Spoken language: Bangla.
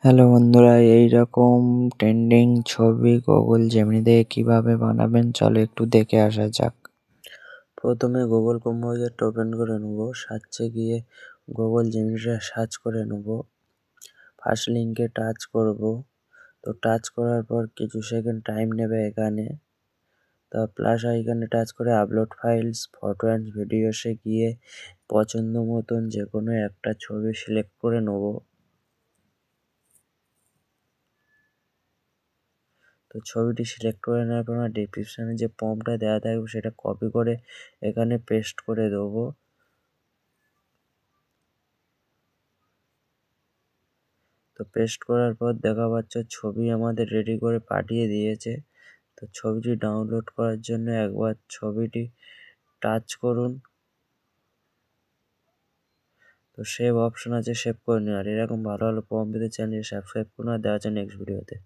হ্যালো বন্ধুরা, এইরকম ট্রেন্ডিং ছবি গুগল জেমিনি দিয়ে কিভাবে বানাবেন চলো একটু দেখে আসা যাক। প্রথমে গুগল ক্রোম ব্রাউজারটা ওপেন করে নেব। সার্চে গিয়ে গুগল জেমিনিটা সার্চ করে নেব। ফার্স্ট লিঙ্কে টাচ করব। তো টাচ করার পর কিছু সেকেন্ড টাইম নেবে এখানে। তো প্লাস আইকনে টাচ করে আপলোড ফাইলস, ফটো অ্যান্ড ভিডিওসে গিয়ে পছন্দ মতন যে কোনো একটা ছবি সিলেক্ট করে নেব। তো ছবিটি সিলেক্ট করে নেওয়ার পর আমার ডেসক্রিপশানে যে প্রম্পটটা দেওয়া থাকবে সেটা কপি করে এখানে পেস্ট করে দেবো। তো পেস্ট করার পর দেখা পাচ্ছে ছবি আমাদের রেডি করে পাঠিয়ে দিয়েছে। তো ছবিটি ডাউনলোড করার জন্য একবার ছবিটি টাচ করুন। তো সেভ অপশন আছে, সেভ করে নিন। আর এরকম ভালো ভালো প্রম্পট পেতে চ্যানেলটি সাবস্ক্রাইব করুন আর দেখা হচ্ছে নেক্সট ভিডিওতে।